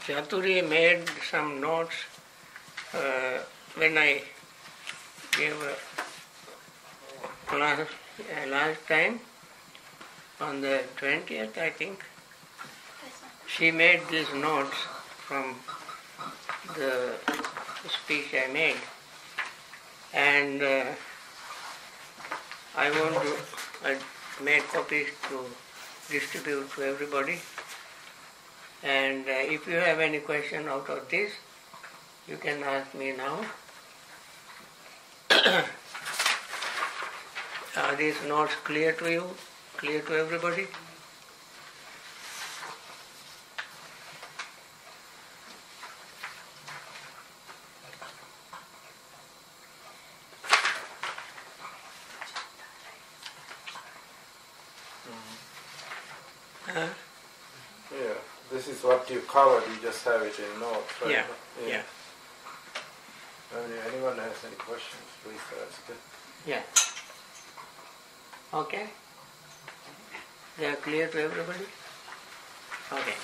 Chaturi made some notes when I gave a class last time on the 20th, I think. She made these notes from the speech I made, and I made copies to distribute to everybody. And if you have any question out of this, you can ask me now. Are these notes clear to you? Clear to everybody? Huh? Yeah, this is what you covered, you just have it in notes, right? Yeah. If anyone has any questions, please ask it. Yeah. Okay? They are clear to everybody? Okay.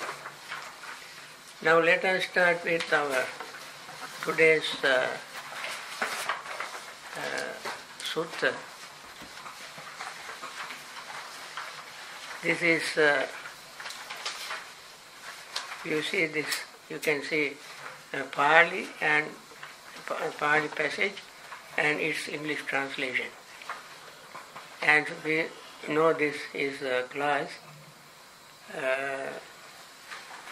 Now let us start with our today's sutta. This is, you see this, you can see Pali and Pali passage and its English translation. And we know this is a class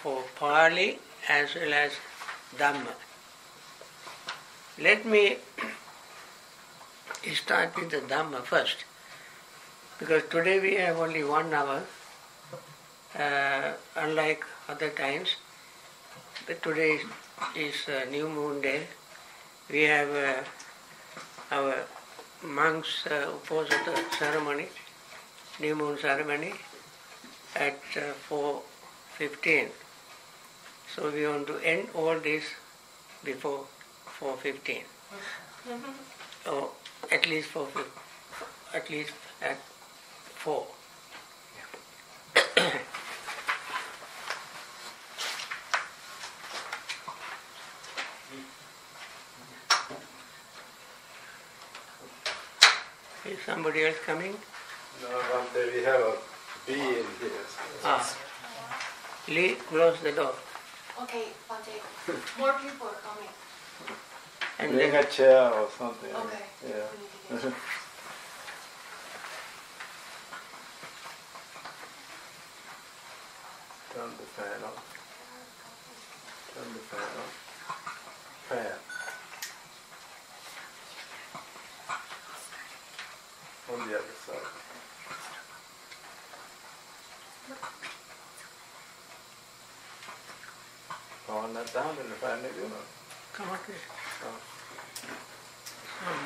for Pali as well as Dhamma. Let me start with the Dhamma first, because today we have only 1 hour, unlike other times. But today is new moon day. We have our monks' Uposatha ceremony, new moon ceremony, at 4:15. So we want to end all this before 4:15. Or at least at 4. Is somebody else coming? No, Bhante, we have a bee in here. Lee, close the door. Okay, Bhante. More people are coming. And bring then, a chair or something. Okay. Yeah. We need to get Turn the fan on. Turn the fan on. Fan. On the other side. Turn that down and the fan is on. come on, please. Some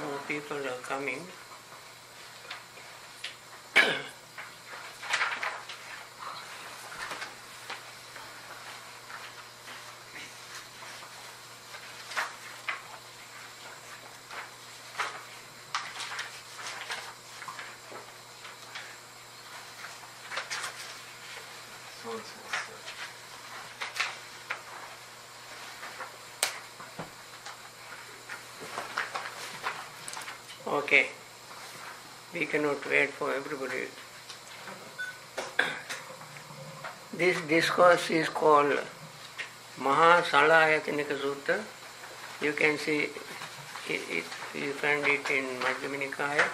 more people are coming. Okay, we cannot wait for everybody. This discourse is called Mahāsaḷāyatanika sutta. You can see it, you find it in Madhyama Nikaya,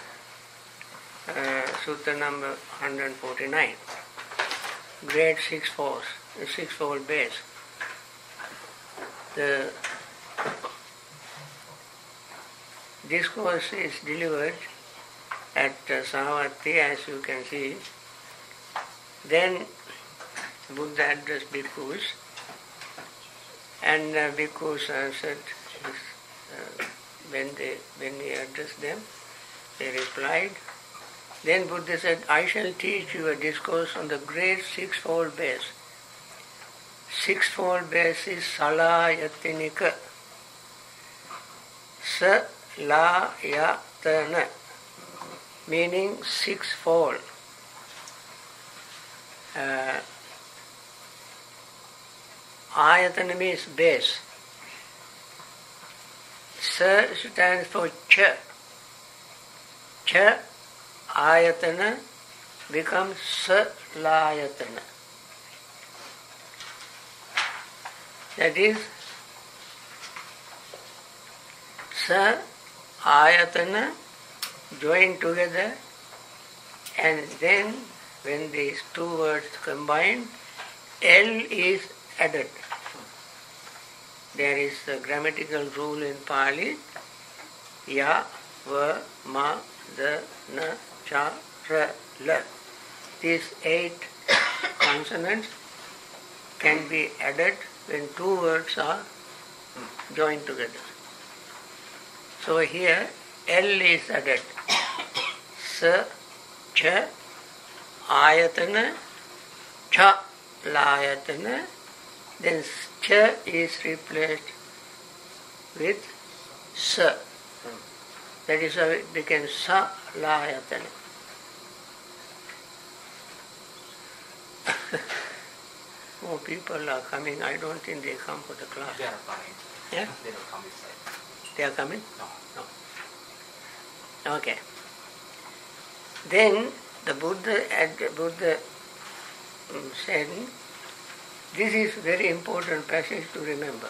sutta number 149. Great sixfold base. The discourse is delivered at Sahavatthi, as you can see. Then Buddha addressed bhikkhus, and bhikkhus answered when he addressed them. They replied. Then Buddha said, I shall teach you a discourse on the great sixfold base. Sixfold base is Saḷāyatanika. Saḷāyatana, meaning sixfold. Ayatana means base. Sa stands for cha. Cha ayatana becomes Salayatana. That is, Sa ayatana joined together, and then when these two words combine, L is added. There is a grammatical rule in Pali, Ya, Va, Ma, Da, Na, Cha, Ra, La. These 8 consonants can be added when two words are joined together. So here L is added. Sa, Cha, Ayatana, Cha, Layatana. Then Cha is replaced with Sa. That is how it became Salayatana. More people are coming. I don't think they come for the class. They are coming. Yeah? They don't come inside. They are coming? No. No. Okay. Then the Buddha said, this is very important passage to remember.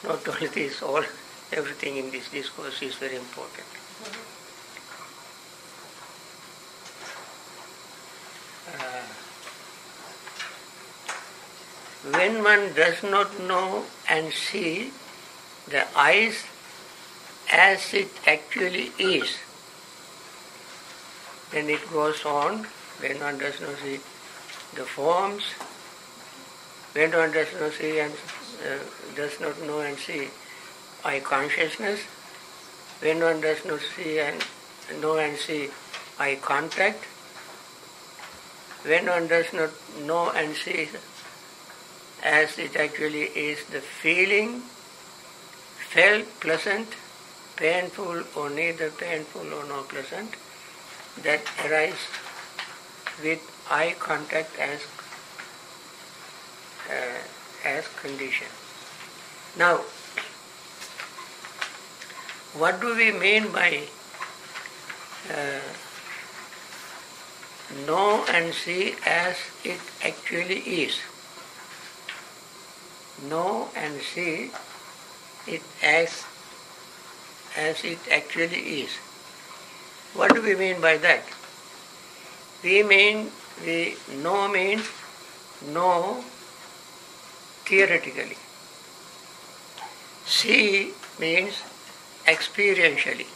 Not only this, everything in this discourse is very important. When one does not know and see the eyes as it actually is, then it goes on. When one does not see the forms, when one does not see and does not know and see eye consciousness, when one does not see and know and see eye contact, when one does not know and see as it actually is the feeling, felt pleasant, painful or neither painful or no pleasant, that arises with eye contact as condition. Now, what do we mean by know and see as it actually is? Know and see it as it actually is. What do we mean by that? Know means know theoretically. See means experientially.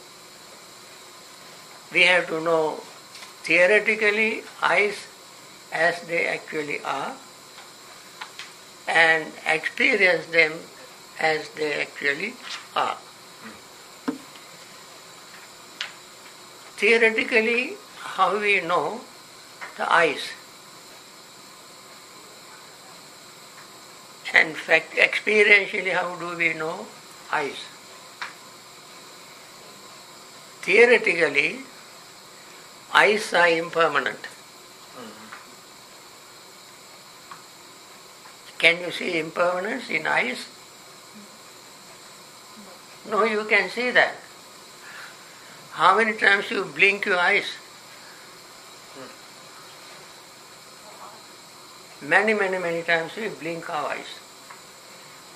We have to know theoretically eyes as they actually are, and experience them as they actually are. Theoretically, how we know the eyes. In fact, experientially, how do we know eyes? Theoretically, eyes are impermanent. Can you see impermanence in eyes? No, you can see that. How many times you blink your eyes? Many times we blink our eyes.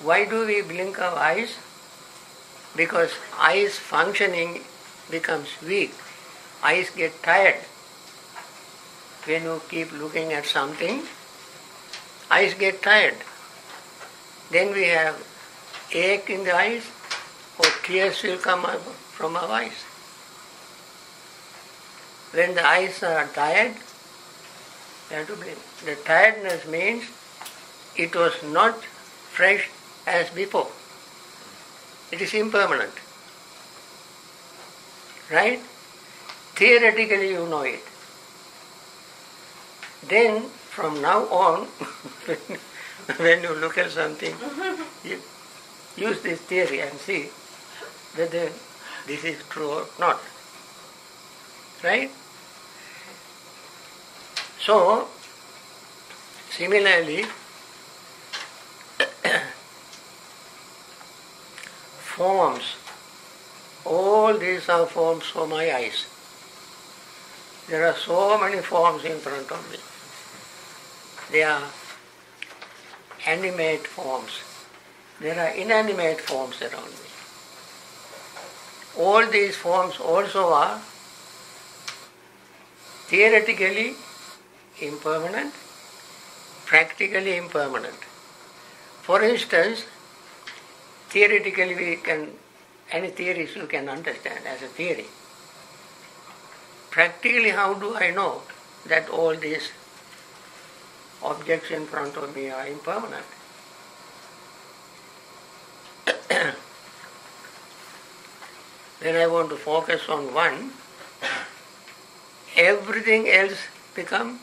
Why do we blink our eyes? Because eyes functioning becomes weak. Eyes get tired. When you keep looking at something, eyes get tired. Then we have ache in the eyes, or tears will come out from our eyes. When the eyes are tired, you have to blink. The tiredness means it was not fresh as before. It is impermanent. Right? Theoretically you know it. Then from now on, when you look at something, you use this theory and see whether this is true or not. Right? So, similarly, forms. All these are forms for my eyes. There are so many forms in front of me. They are animate forms. There are inanimate forms around me. All these forms also are theoretically impermanent, practically impermanent. For instance, theoretically any theories you can understand as a theory. Practically, how do I know that all these objects in front of me are impermanent? When I want to focus on one, everything else becomes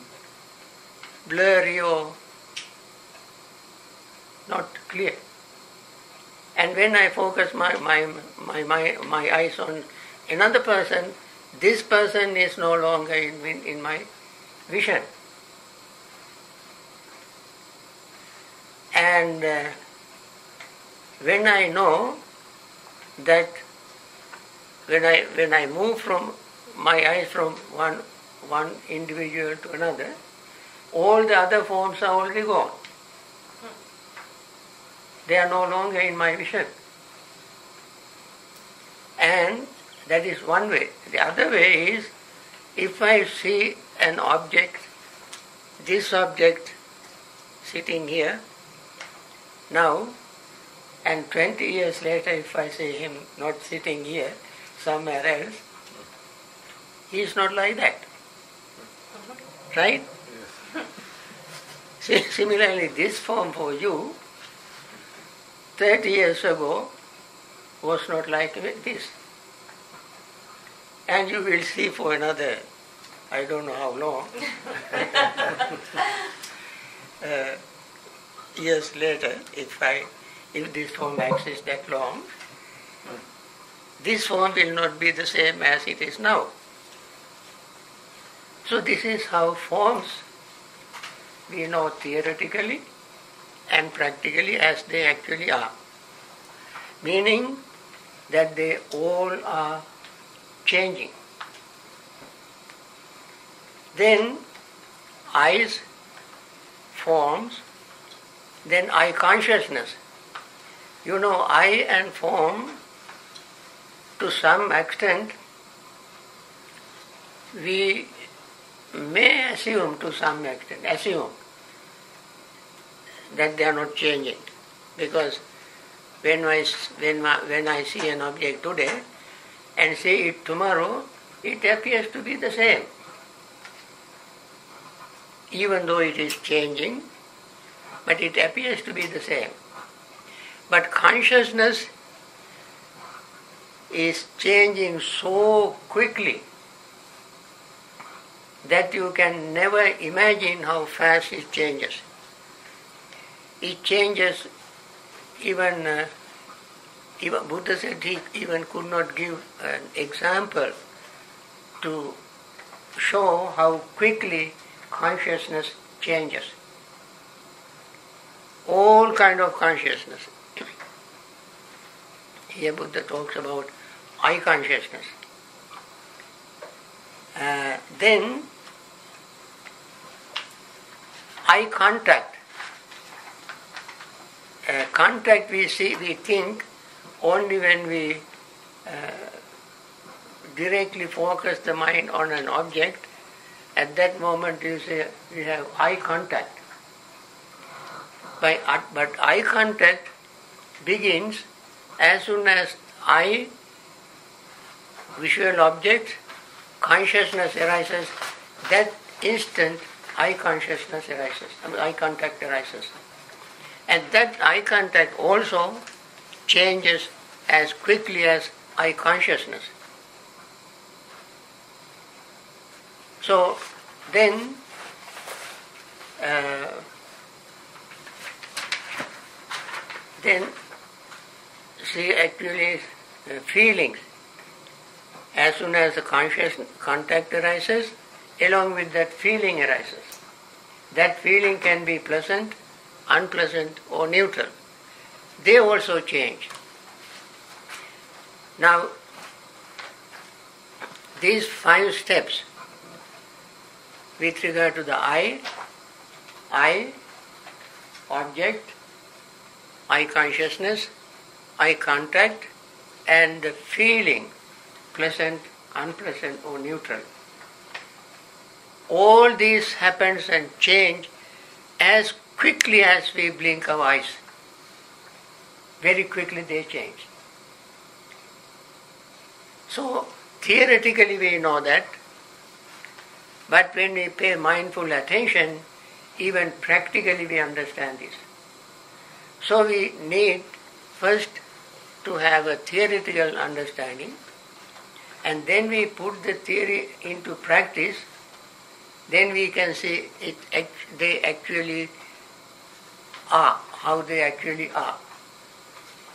blurry or not clear. And when I focus my eyes on another person, this person is no longer in my vision. And when I know that when I move from my eyes from one individual to another, all the other forms are already gone. They are no longer in my vision. And that is one way. The other way is, if I see an object, this object sitting here now, and 20 years later if I see him not sitting here, somewhere else, he is not like that. Right? Yes. Similarly, this form for you 30 years ago was not like this. And you will see for another, I don't know how long, years later, if this form exists that long, this form will not be the same as it is now. So this is how forms we know theoretically and practically as they actually are. Meaning that they all are changing. Then eyes, forms, then eye consciousness. You know, eye and form, to some extent, we may assume that they are not changing, because when I see an object today and see it tomorrow, it appears to be the same, even though it is changing, but it appears to be the same. But consciousness is changing so quickly that you can never imagine how fast it changes. It changes even Buddha said he even could not give an example to show how quickly consciousness changes. All kind of consciousness. Here Buddha talks about eye consciousness. Then eye contact. Contact we think only when we directly focus the mind on an object. At that moment you say we have eye contact. But eye contact begins as soon as eye, visual object, consciousness arises. That instant eye consciousness arises, eye contact arises. And that eye contact also changes as quickly as eye consciousness. So then see actually feelings. As soon as the conscious contact arises, along with that feeling arises. That feeling can be pleasant, unpleasant or neutral. They also change. Now, these 5 steps with regard to the eye, object, eye consciousness, eye contact, and the feeling, pleasant, unpleasant or neutral. All these happens and change as quickly as we blink our eyes. Very quickly they change. So theoretically we know that, but when we pay mindful attention, even practically we understand this. So we need first to have a theoretical understanding, and then we put the theory into practice, then we can see they actually are, how they actually are.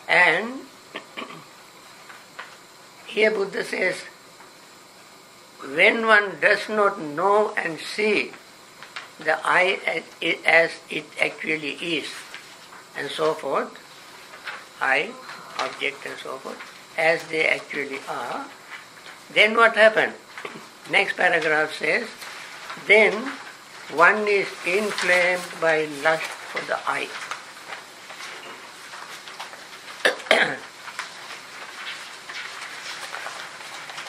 And here Buddha says, when one does not know and see the eye as it actually is, and so forth, eye, object and so forth, as they actually are, then what happens? Next paragraph says, then one is inflamed by lust for the eye.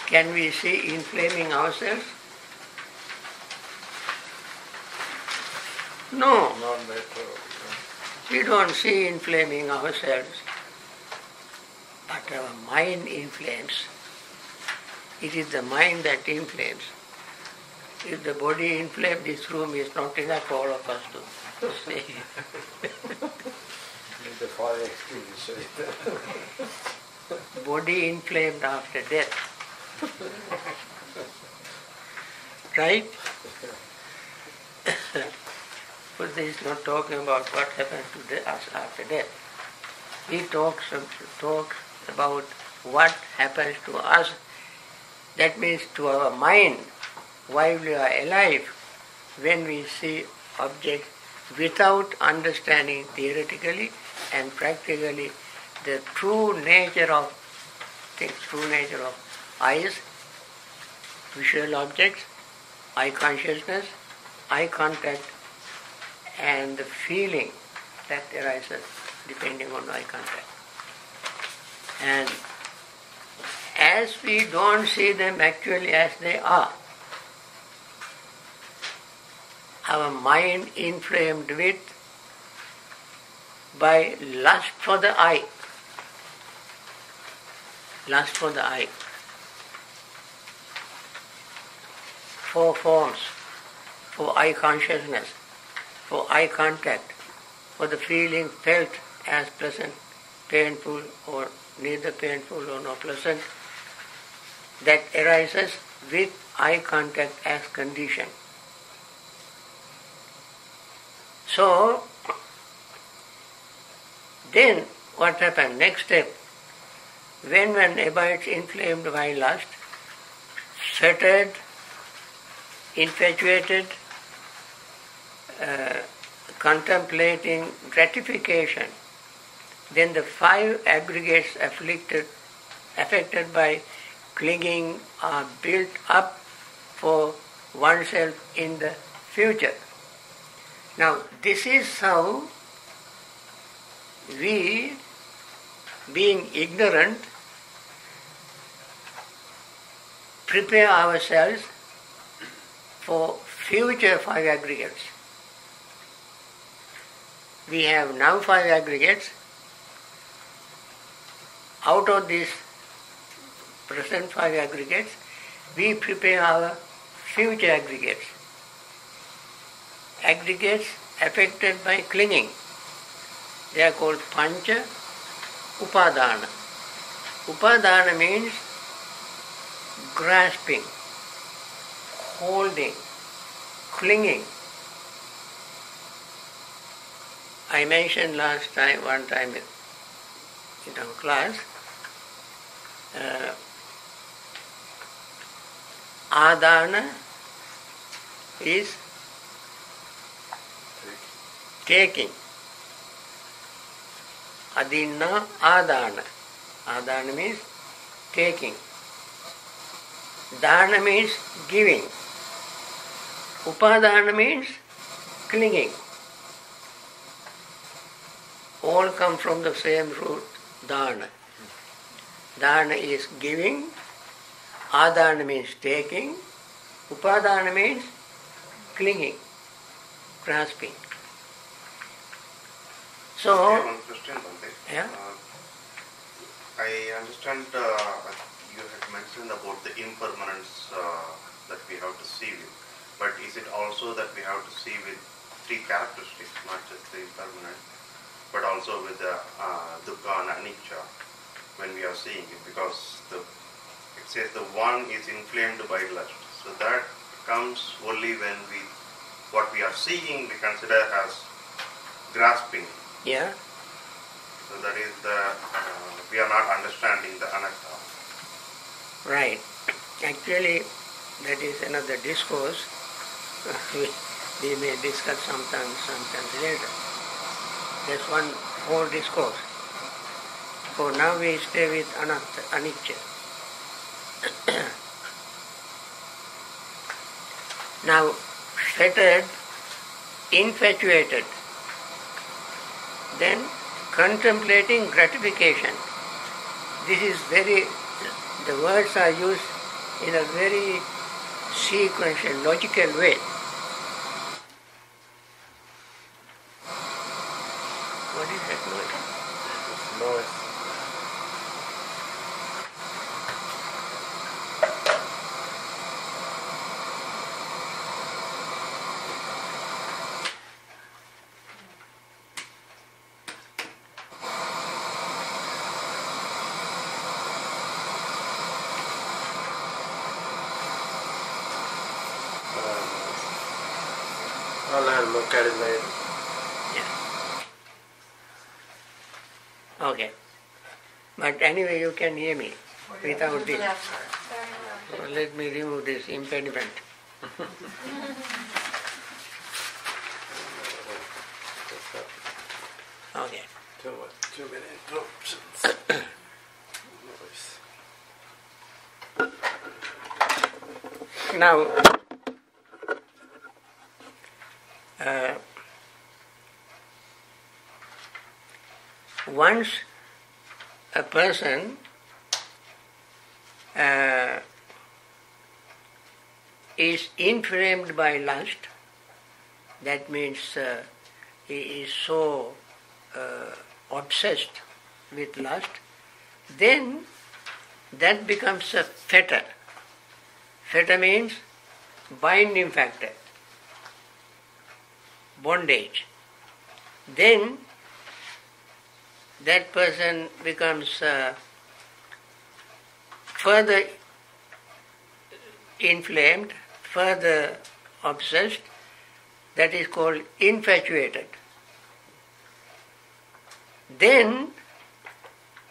Can we see inflaming ourselves? No. Not natural. We don't see inflaming ourselves. But our mind inflames. It is the mind that inflames. If the body inflames, this room is not enough for all of us to see. Need the fire extinguisher. Body inflamed after death. Right? Buddha is not talking about what happens to us after death. He talks about what happens to us, that means to our mind, while we are alive, when we see objects without understanding theoretically and practically the true nature of things, true nature of eyes, visual objects, eye consciousness, eye contact, and the feeling that arises depending on eye contact. And as we don't see them actually as they are, our mind inflamed with by lust for the eye. Lust for the eye. 4 forms, for eye consciousness, for eye contact, for the feeling felt as pleasant, painful, or neither painful or no pleasant, that arises with eye contact as condition. So, then what happens? Next step, when one abides inflamed by lust, fettered, infatuated, contemplating gratification, then the 5 aggregates affected by clinging are built up for oneself in the future. Now, this is how we, being ignorant, prepare ourselves for future 5 aggregates. We have now 5 aggregates. Out of these present 5 aggregates, we prepare our future aggregates. Aggregates affected by clinging. They are called pancha upadana. Upadana means grasping, holding, clinging. I mentioned one time in our class, adana is taking. Adinna adana. Adana means taking. Dana means giving. Upadana means clinging. All come from the same root, dana. Dana is giving, adana means taking, upadana means clinging, grasping. So, one question, Bhante. Yeah? I understand you had mentioned about the impermanence that we have to see with, but is it also that we have to see with three characteristics, not just the impermanent, but also with the dukkha and anicca when we are seeing it, because it says the one is inflamed by lust. So that comes only when what we are seeing we consider as grasping. yeah, So that is we are not understanding the anatta. right. Actually, that is another discourse. we may discuss sometimes later. That's one whole discourse. For now we stay with anatta, anicca. Now, fettered, infatuated, then contemplating gratification. This is the words are used in a very sequential, logical way. What is that noise? Noise. I'll have a look at it later. Yeah. Okay. But anyway, you can hear me without this. So let me remove this impediment. Okay. Too many interruptions. Noise. Now, once a person is inflamed by lust, that means he is so obsessed with lust, then that becomes a fetter. Fetter means binding factor, bondage. Then that person becomes further inflamed, further obsessed. That is called infatuated. Then,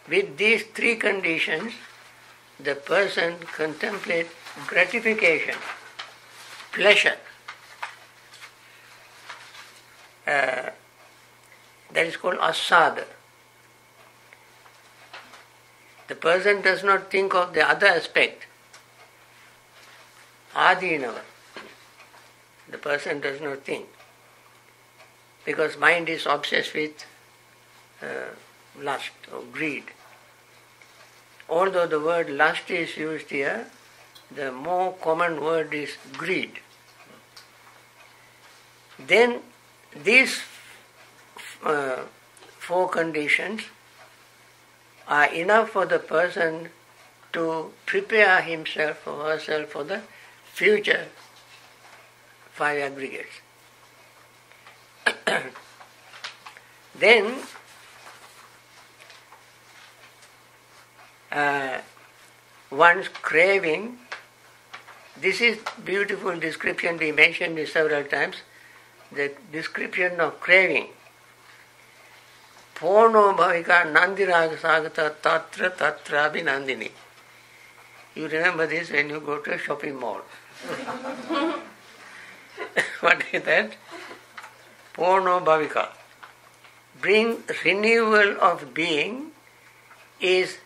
with these three conditions, the person contemplates gratification, pleasure. That is called asada. The person does not think of the other aspect, adinava. The person does not think, because mind is obsessed with lust or greed. Although the word lust is used here, the more common word is greed. Then these four conditions are enough for the person to prepare himself or herself for the future five aggregates. Then one's craving, this is beautiful description, we mentioned it several times, the description of craving. Porno bhavika nandiraga sagata tatra tatra abhinandini. You remember this when you go to a shopping mall. What is that? Porno bhavika. Renewal of being is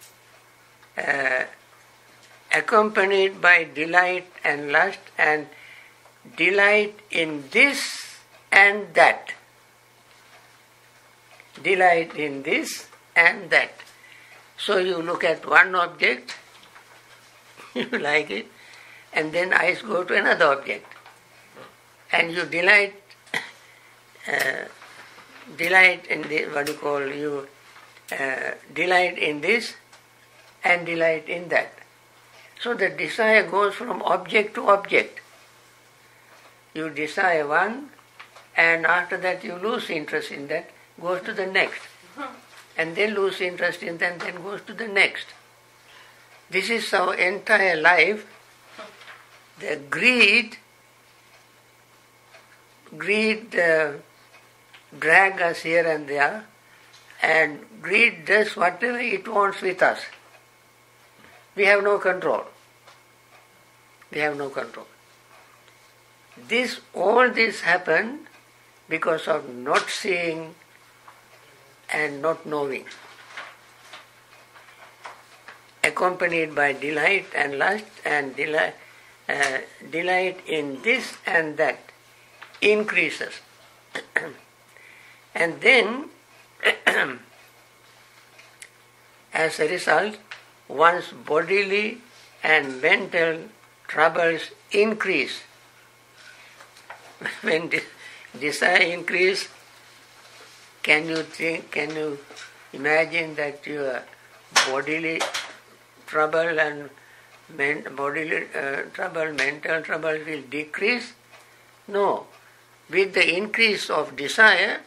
accompanied by delight and lust, and delight in this and that. Delight in this and that. So you look at one object, you like it, and then eyes go to another object. And you delight in the, delight in this and delight in that. So the desire goes from object to object. You desire one, and after that you lose interest in that, goes to the next. And then lose interest in that, then goes to the next. This is our entire life. The greed drag us here and there, and greed does whatever it wants with us. We have no control. We have no control. All this happened because of not seeing and not knowing, accompanied by delight and lust, and delight in this and that increases. And then, as a result, one's bodily and mental troubles increase. When desire increase, can you imagine that your bodily trouble and mental trouble will decrease? No. With the increase of desire,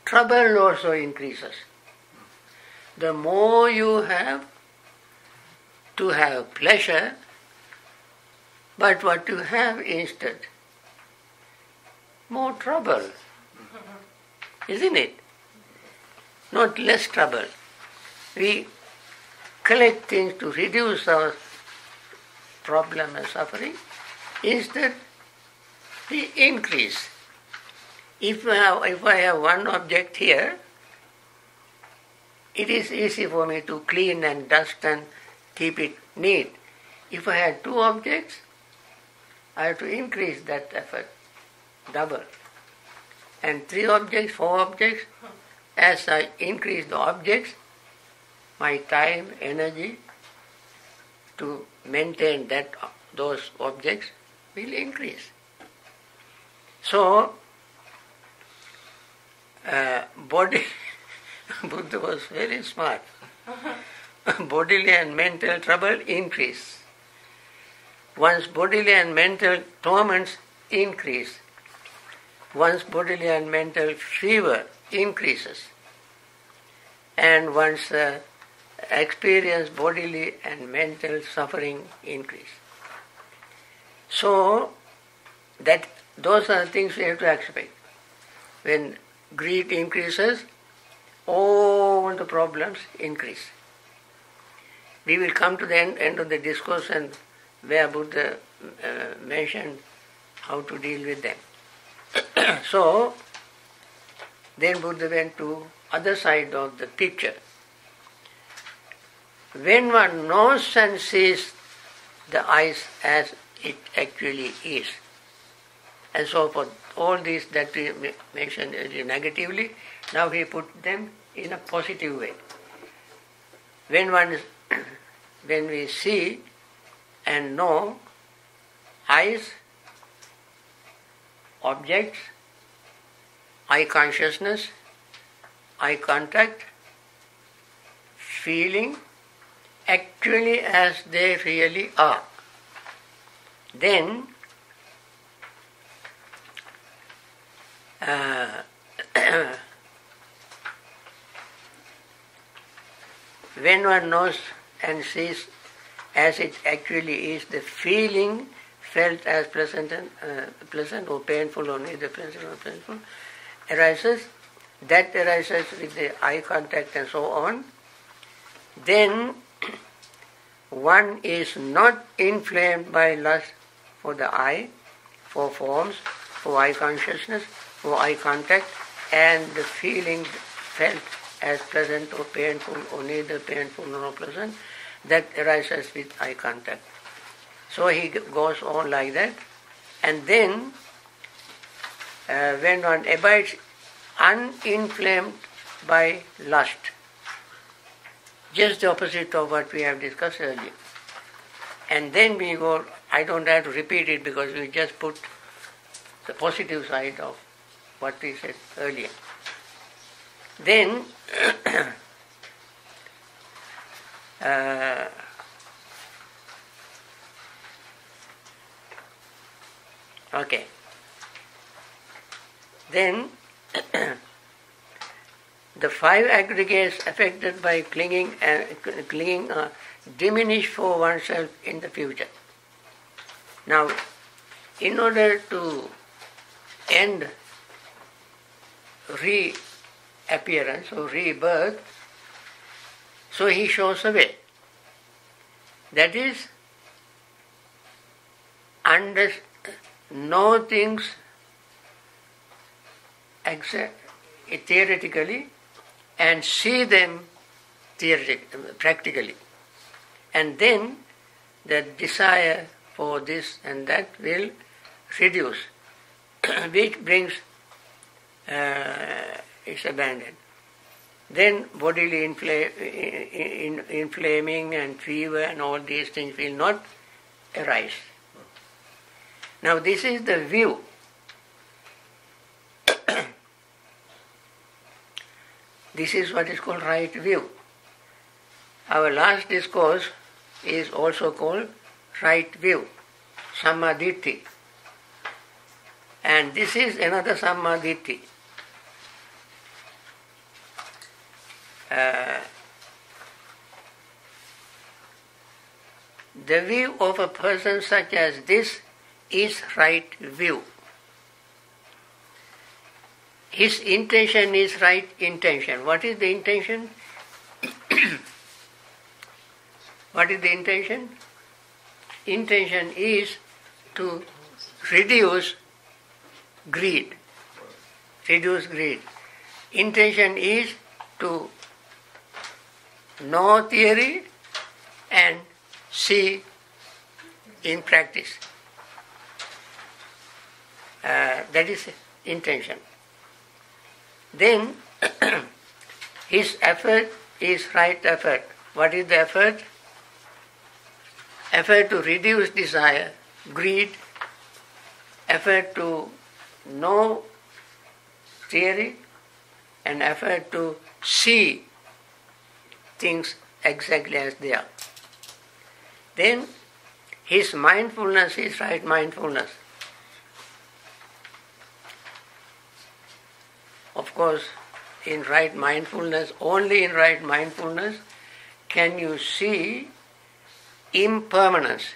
trouble also increases. The more you have to have pleasure, but what you have instead, more trouble, isn't it? Not less trouble. We collect things to reduce our problem and suffering. Instead, we increase. If I have one object here, it is easy for me to clean and dust and keep it neat. If I had two objects, I have to increase that effort, double. And 3 objects, 4 objects, as I increase the objects, my time, energy to maintain those objects will increase. So, Buddha was very smart. Bodily and mental trouble increase. One's bodily and mental torments increase. One's bodily and mental fever increases. And one's experience bodily and mental suffering increase. So, those are the things we have to accept. When greed increases, all the problems increase. We will come to the end of the discourse and where Buddha mentioned how to deal with them. So, then Buddha went to other side of the picture. When one knows and sees the eyes as it actually is, and so forth, all these that we mentioned negatively, now we put them in a positive way. When we see and know eyes, objects, eye consciousness, eye contact, feeling, actually as they really are, then when one knows and sees as it actually is, the feeling felt as pleasant or painful, or neither pleasant or painful, arises. That arises with the eye contact and so on. Then one is not inflamed by lust for the eye, for forms, for eye consciousness, for eye contact, and the feeling felt as pleasant or painful, or neither painful nor pleasant, that arises with eye contact. So he goes on like that. And then, when one abides uninflamed by lust, just the opposite of what we have discussed earlier. And then we go, I don't have to repeat it because we just put the positive side of what we said earlier. Then, okay. Then, the 5 aggregates affected by clinging diminish for oneself in the future. Now, in order to end reappearance or rebirth, so he shows a way. That is, know things theoretically and see them practically. And then the desire for this and that will reduce, which brings its abandon. Then bodily inflaming and fever and all these things will not arise. Now this is the view. This is what is called right view. Our last discourse is also called right view, sammaditthi. And this is another sammaditthi. The view of a person such as this is right view. His intention is right intention. What is the intention? What is the intention? Intention is to reduce greed. Reduce greed. Intention is to know theory and see in practice. That is intention. Then his effort is right effort. What is the effort? Effort to reduce desire, greed, effort to know theory, and effort to see things exactly as they are. Then his mindfulness is right mindfulness. Of course, in right mindfulness, only in right mindfulness can you see impermanence,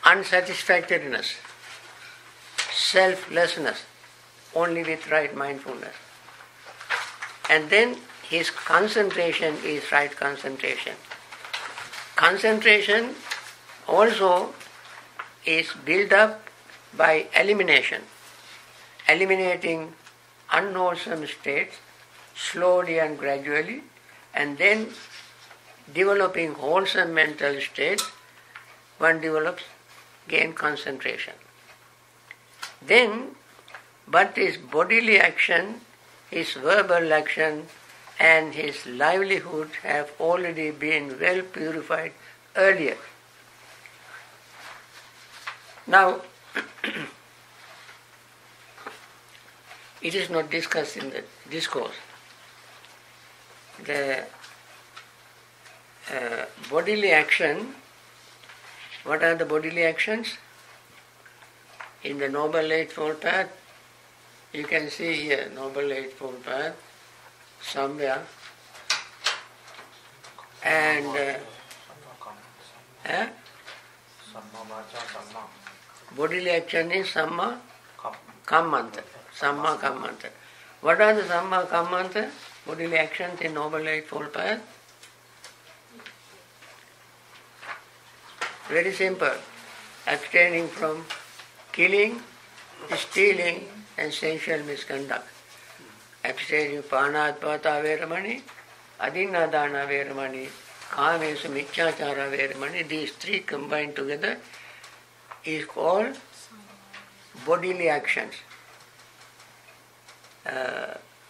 unsatisfactoriness, selflessness, only with right mindfulness. And then his concentration is right concentration. Concentration also is built up by elimination. Eliminating unwholesome states slowly and gradually, and then developing wholesome mental states, one develops, gain concentration. Then, but his bodily action, his verbal action, and his livelihood have already been well purified earlier. Now, it is not discussed in the discourse. The bodily action, what are the bodily actions? In the Noble Eightfold Path, you can see here, Noble Eightfold Path, somewhere, and bodily action is Samma Kammanta. Samma Kammanta. What are the Samma Kammanta? Bodily actions in Noble Eightfold Path? Very simple. Abstaining from killing, stealing, and sensual misconduct. Abstaining Panat Pata Veramani, Adinna Dana Veramani, Kāmesu, Miccāchāra, Veramani, these three combined together is called bodily actions.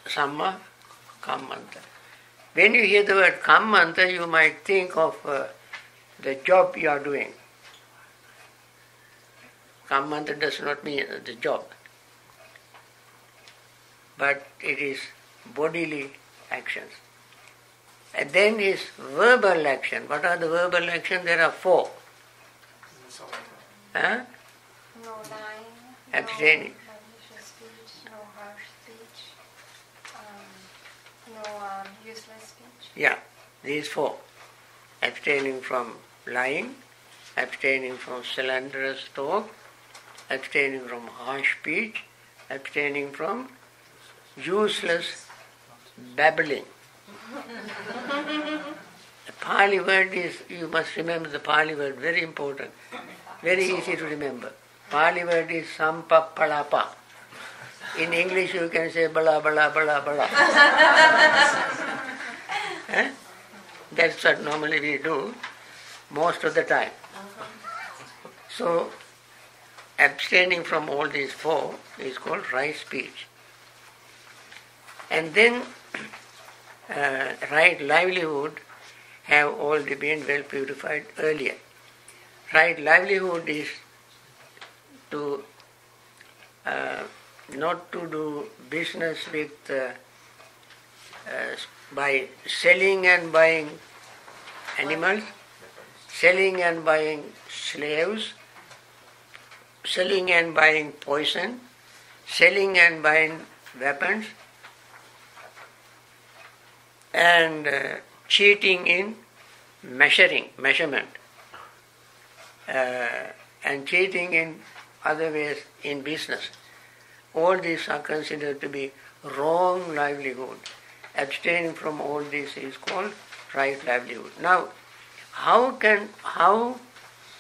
Samma Kammanta. When you hear the word Kammanta, you might think of the job you are doing. Kammanta does not mean the job, but it is bodily actions. And then is verbal action. What are the verbal actions? There are 4. Huh? No lying, Abstaining. no malicious speech, no harsh speech, no useless speech. Yeah, these 4. Abstaining from lying, abstaining from slanderous talk, abstaining from harsh speech, abstaining from useless babbling. The Pali word is, you must remember the Pali word, very important, very easy to remember. Pali word is sampappalapa. In English you can say bala bala bala bala. Eh? That's what normally we do most of the time. So abstaining from all these 4 is called right speech. And then right livelihood have already been well purified earlier. Right livelihood is to not to do business with by selling and buying animals, selling and buying slaves, selling and buying poison, selling and buying weapons, and cheating in measurement, and cheating in other ways in business. All these are considered to be wrong livelihood. Abstaining from all this is called right livelihood. Now, how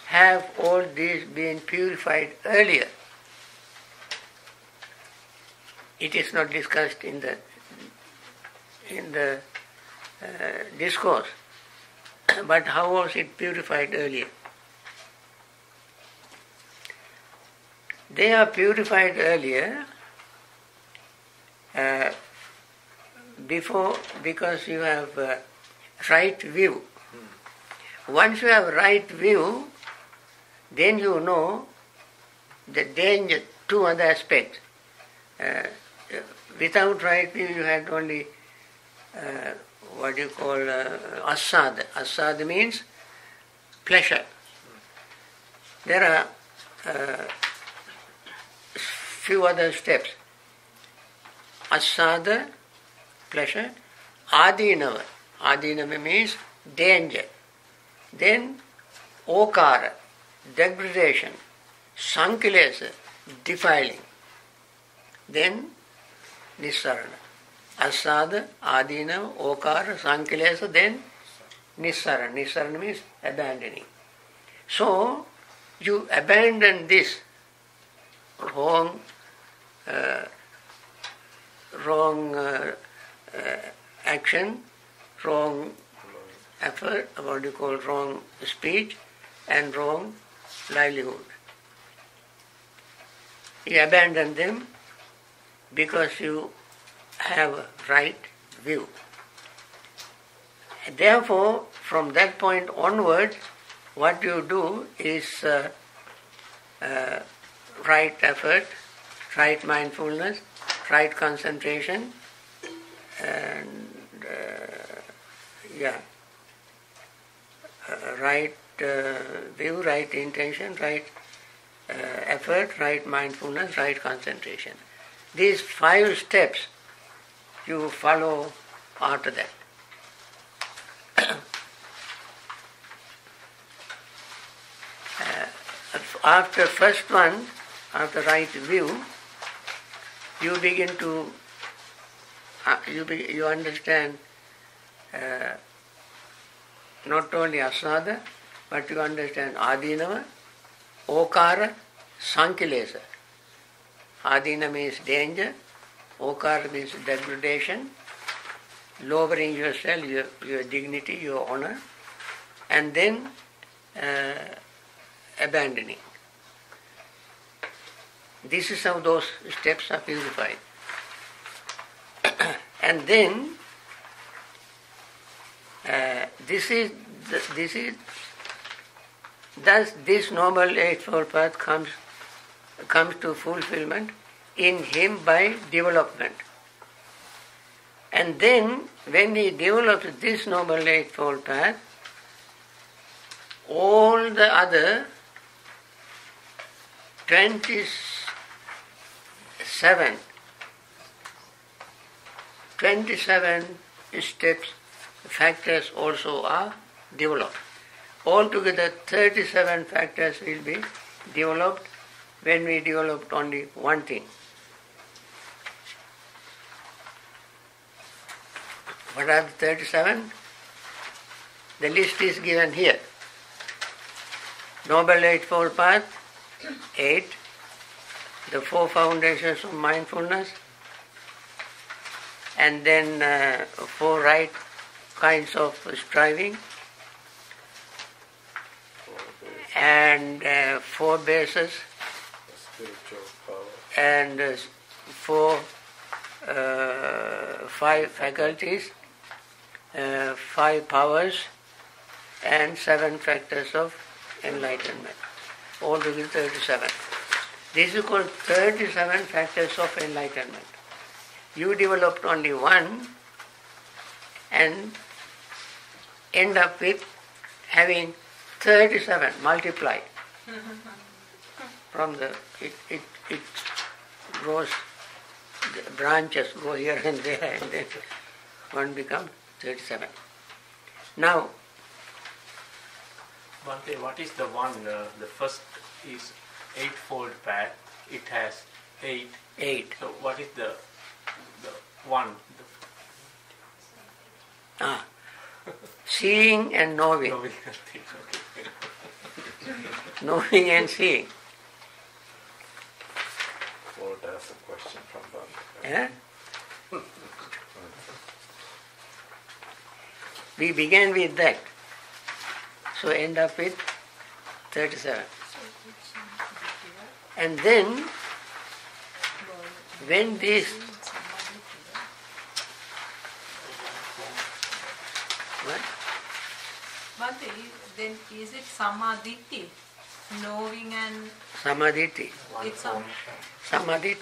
have all these been purified earlier? It is not discussed in the discourse. But how was it purified earlier? They are purified earlier because you have right view. Once you have right view, then you know the danger, 2 other aspects. Without right view you had only what you call asada. Asada means pleasure. There are few other steps. Asada, pleasure. Adinava. Adinava means danger. Then okara, degradation. Sankilesa, defiling. Then nissarana. Asada, adinava, okara, sankilesa, then nissarana. Nissarana means abandoning. So, you abandon this wrong action, wrong effort, what you call wrong speech, and wrong livelihood. You abandon them because you have a right view. Therefore, from that point onwards, what you do is right effort, right mindfulness, right concentration, and right view, right intention, right effort, right mindfulness, right concentration. These 5 steps you follow after that. After first one, after right view, you begin to you understand not only asada, but you understand adinava, okara, sankilesa. Adina means danger, okara means degradation, lowering yourself, your dignity, your honor, and then abandoning. This is how those steps are purified. And then thus this Noble Eightfold Path comes to fulfillment in him by development. And then when he develops this Noble Eightfold Path, all the other 27 steps, factors also are developed. Altogether 37 factors will be developed when we developed only one thing. What are the 37? The list is given here. Noble Eightfold Path, 8. The 4 foundations of mindfulness, and then 4 right kinds of striving, and 4 bases, and 5 faculties, 5 powers, and 7 factors of enlightenment. Altogether 37. This is called 37 factors of enlightenment. You developed only one and end up with having 37 multiplied. From it grows, the branches go here and there, and then one becomes 37. Now, Bhante, what is the one? The first is Eightfold Path. It has 8. 8. So what is the one? Seeing and knowing. Okay. Knowing and seeing. Or that's a question from Bhante. Eh? We began with that. So end up with 37. And then, when this what? Bhante, then is it samadhi, knowing and Samadhi. it's Samadhi.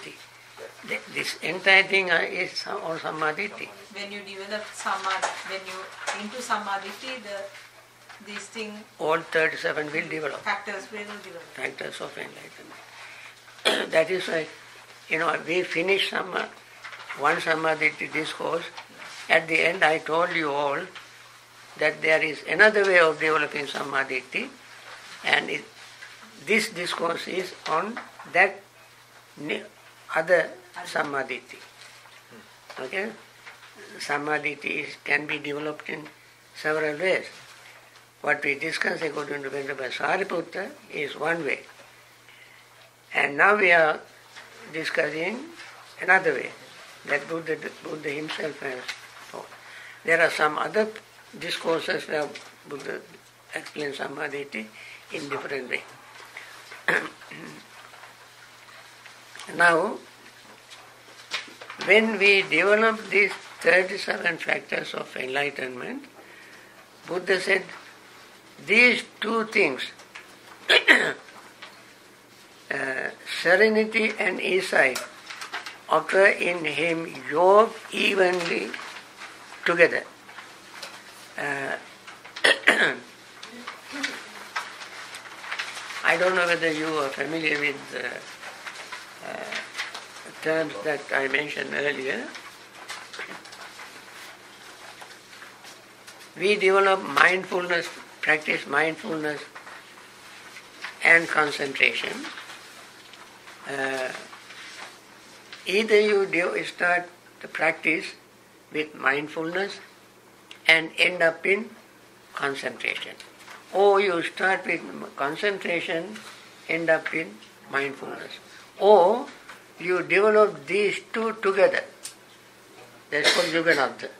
This entire thing is all samadhi. when you develop samadhi, when you into samadhi, these things All 37 will develop. factors will develop. Factors of enlightenment. That is why, we finished one samadhi discourse. At the end I told you all that there is another way of developing samadhi, and this discourse is on that other samadhi. Okay? Samadhi can be developed in several ways. What we discussed according to Venerable Sariputta is one way. And now we are discussing another way that Buddha himself has taught. There are some other discourses where Buddha explains samadhi in different way. Now, when we develop these 37 factors of enlightenment, Buddha said, these 2 things, serenity and insight, occur in him yoked evenly together. I don't know whether you are familiar with terms that I mentioned earlier. We develop mindfulness, practice mindfulness and concentration. Either you start the practice with mindfulness and end up in concentration, or you start with concentration, end up in mindfulness, or you develop these 2 together. That's called Gunaratana.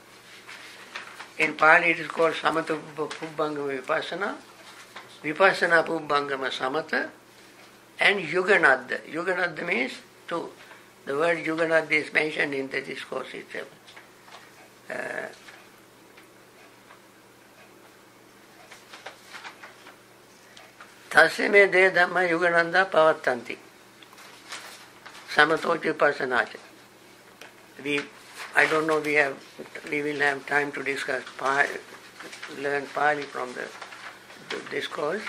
In Pali it is called Samatha Pubbangama Vipassana, Vipassana Pubbangama Samatha, and Yuganadha. Yuganadha means two. The word Yuganadha is mentioned in the discourse itself. Tasya me de dhamma yugananda pavattanti. Samatochi Vipassanacha. I don't know, we will have time to discuss, learn Pali from the discourse.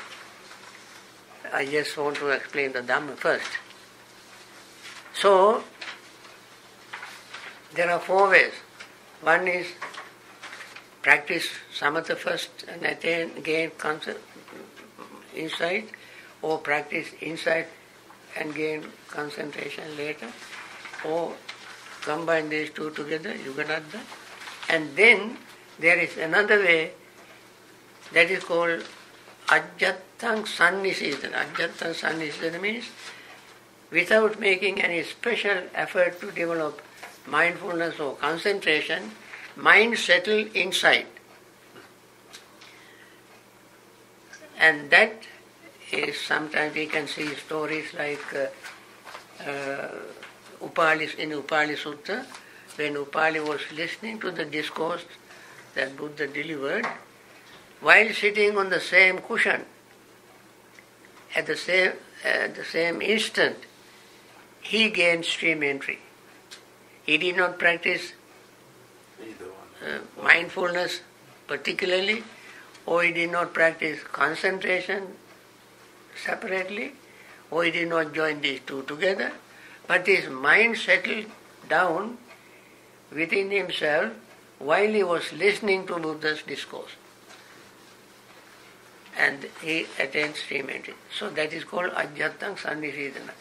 I just want to explain the Dhamma first. So, there are four ways. One is practice samatha first and gain insight, or practice insight and gain concentration later, or combine these two together, Yuganadha. And then there is another way that is called Ajjattang Sannisidana. Ajjattang Sannisidana means without making any special effort to develop mindfulness or concentration, mind settled inside. And that is, sometimes we can see stories like in Upali Sutta, when Upali was listening to the discourse that Buddha delivered, while sitting on the same cushion, at the same instant, he gained stream entry. He did not practice mindfulness particularly, or he did not practice concentration separately, or he did not join these two together, but his mind settled down within himself while he was listening to Buddha's discourse. And he attained stream entry. So that is called Ajjattang Sannisidana.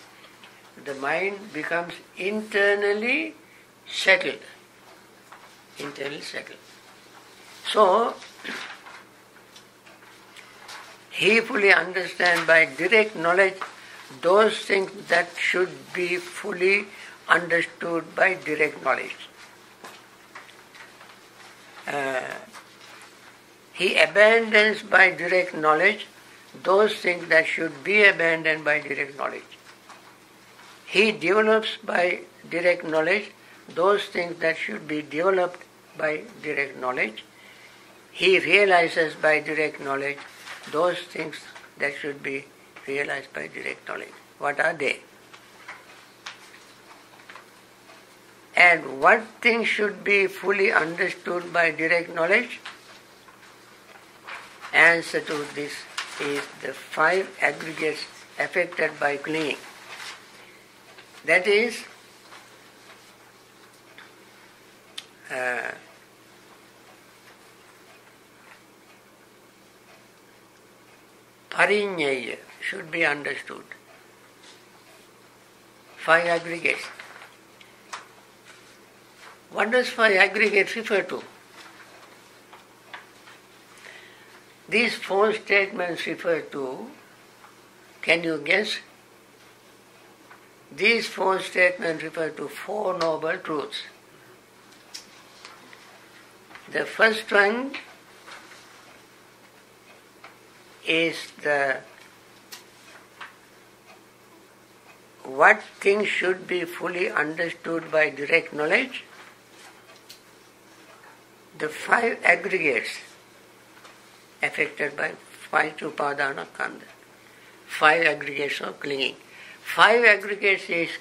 The mind becomes internally settled. So, he fully understands by direct knowledge those things that should be fully understood by direct knowledge. He abandons by direct knowledge those things that should be abandoned by direct knowledge. He develops by direct knowledge those things that should be developed by direct knowledge. He realizes by direct knowledge those things that should be realized by direct knowledge. What are they? And what things should be fully understood by direct knowledge? Answer to this is the 5 aggregates affected by clinging. That is, pariññaya should be understood. 5 aggregates. What does 5 aggregates refer to? These 4 statements refer to, can you guess? These 4 statements refer to 4 noble truths. The first one is what things should be fully understood by direct knowledge. The 5 aggregates affected by Panchupadana Kanda. 5 aggregates of clinging. 5 aggregates is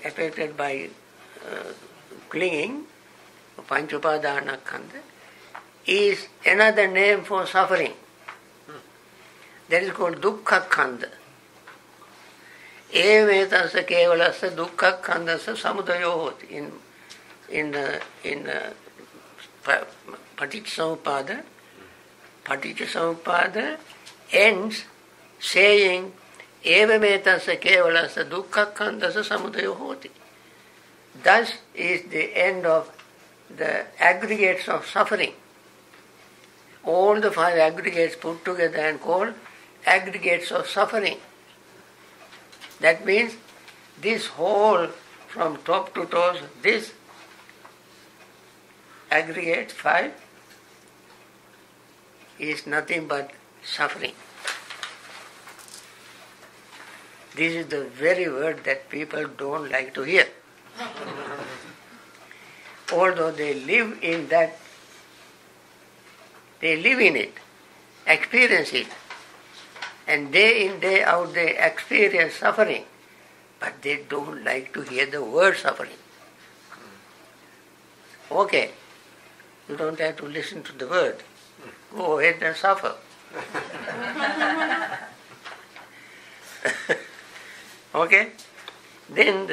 affected by clinging, Panchupadana Kanda, is another name for suffering. That is called Dukkha Kanda. Evetasya kevalasya Dukkha Kandasya samudayo hoti. In Paticcasamuppada ends saying evametasya kevalasya Dukkha Kandasya samudayo hoti. Thus is the end of the aggregates of suffering. All the 5 aggregates put together and called aggregates of suffering. That means this whole, from top to toes, this aggregate 5 is nothing but suffering. This is the very word that people don't like to hear. Although they live in that, they live in it, experience it, and day in, day out they experience suffering, but they don't like to hear the word suffering. Okay, you don't have to listen to the word. Go ahead and suffer. Okay? Then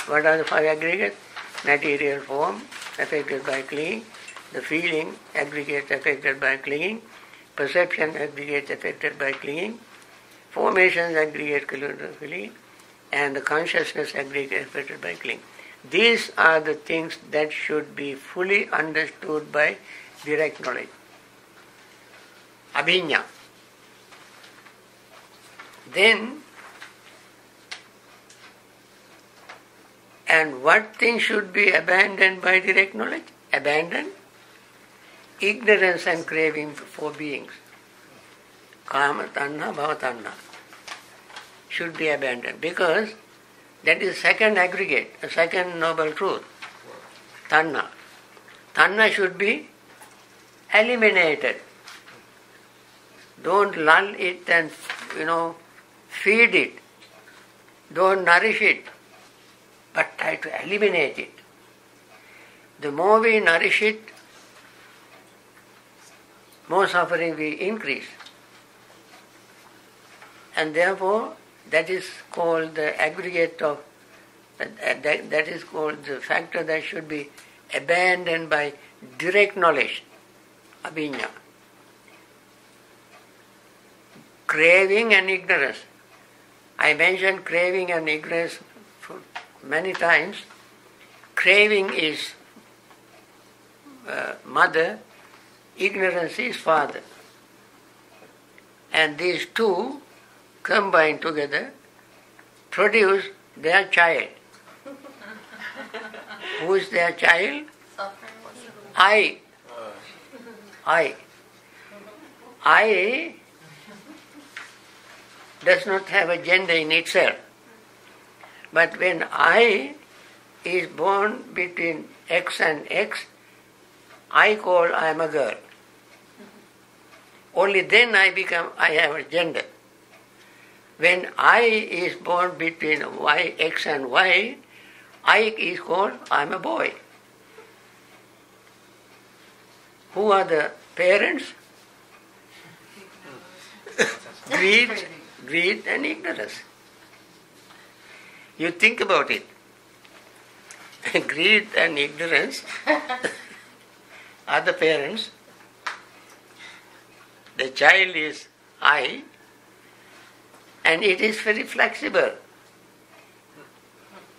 what are the 5 aggregates? Material form affected by clinging, the feeling aggregate affected by clinging, perception aggregate affected by clinging, formations aggregate clinging, and the consciousness aggregate affected by clinging. These are the things that should be fully understood by direct knowledge. Abhinya. Then, and what thing should be abandoned by direct knowledge? Abandon ignorance and craving for beings. Kama tanha, bhava tanha should be abandoned, because that is second aggregate, a second noble truth. Tanha. Tanha should be eliminated. Don't lull it and, feed it. Don't nourish it, but try to eliminate it. The more we nourish it, more suffering we increase. And therefore, that is called the aggregate of, that is called the factor that should be abandoned by direct knowledge, abhinya. Craving and ignorance. I mentioned craving and ignorance many times. Craving is mother, ignorance is father. And these two combined together produce their child. Who is their child? I. I does not have a gender in itself. But when I is born between X and X, I call I am a girl. Only then I have a gender. When I is born between Y, X and Y, I is called I am a boy. Who are the parents? Greed and ignorance. You think about it. Greed and ignorance are the parents. The child is I, and it is very flexible.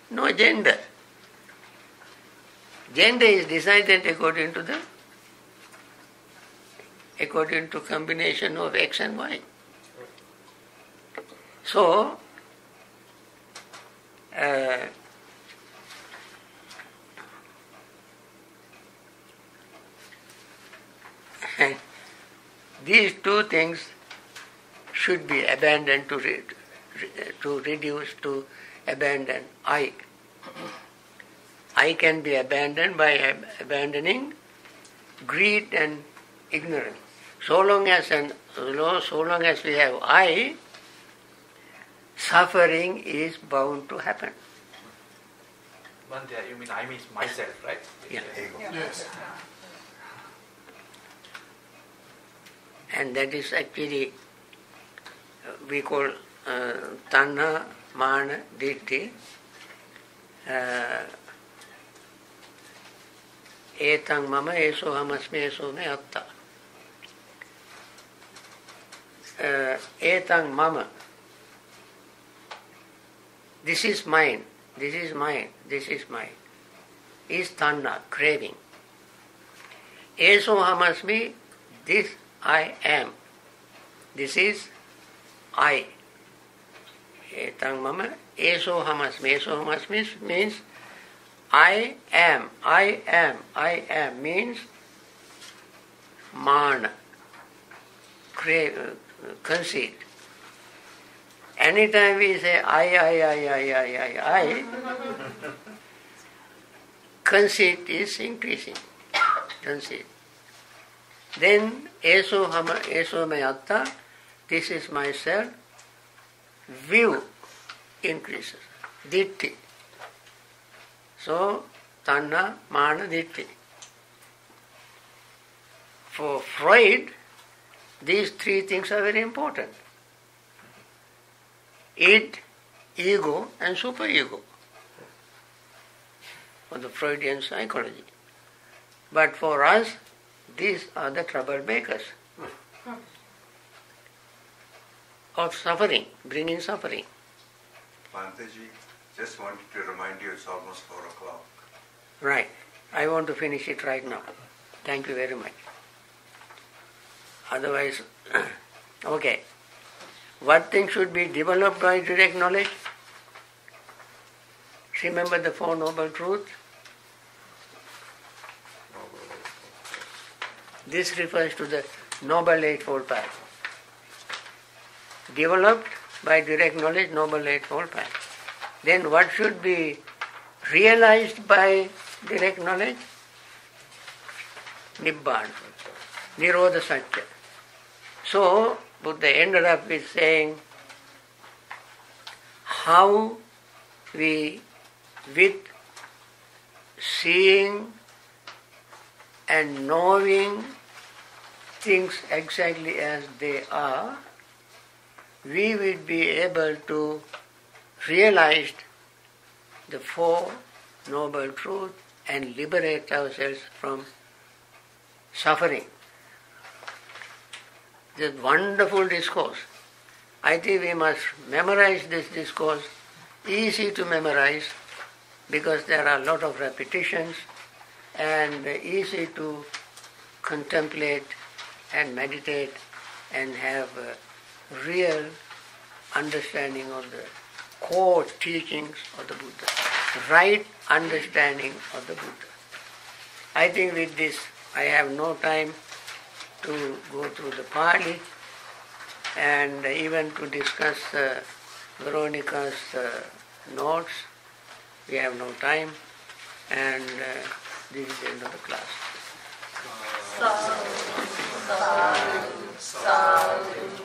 No gender. Gender is decided according to combination of X and Y. So, these two things should be abandoned to reduce to abandon I. I can be abandoned by abandoning greed and ignorance. So long as we have I, suffering is bound to happen. Bhante, you mean I means myself, right? Yeah. Ego. Yes. And that is actually, we call tanha, mana, ditti, etang mama, eso hamasme, eso me atta. Etang mama, this is mine, this is mine, this is mine, is tanha, craving. Eso hamasmi, this I am. This is I. Etang mama, eso hamasmi. Eso hamasmi means I am means mana, conceit. Anytime we say I, conceit is increasing. Conceit. Then eso me atta, this is myself, view increases. Ditti. So, tanha, mana, ditti. For Freud, these three things are very important. Id, ego and superego for the Freudian psychology. But for us, these are the troublemakers of suffering, bringing suffering. Bhanteji, just wanted to remind you it's almost 4 o'clock. Right. I want to finish it right now. Thank you very much. Otherwise, okay. What thing should be developed by direct knowledge? Remember the Four Noble Truths? This refers to the Noble Eightfold Path. Developed by direct knowledge, Noble Eightfold Path. Then what should be realized by direct knowledge? Nibbana, Nirodha Satya. So, Buddha ended up with saying how we, with seeing and knowing things exactly as they are, we will be able to realize the Four Noble Truths and liberate ourselves from suffering. This wonderful discourse. I think we must memorize this discourse, easy to memorize because there are a lot of repetitions and easy to contemplate and meditate and have a real understanding of the core teachings of the Buddha, right understanding of the Buddha. I think with this I have no time to go through the Pali and even to discuss Veronica's notes. We have no time, and this is the end of the class. Sadhu, sadhu, sadhu.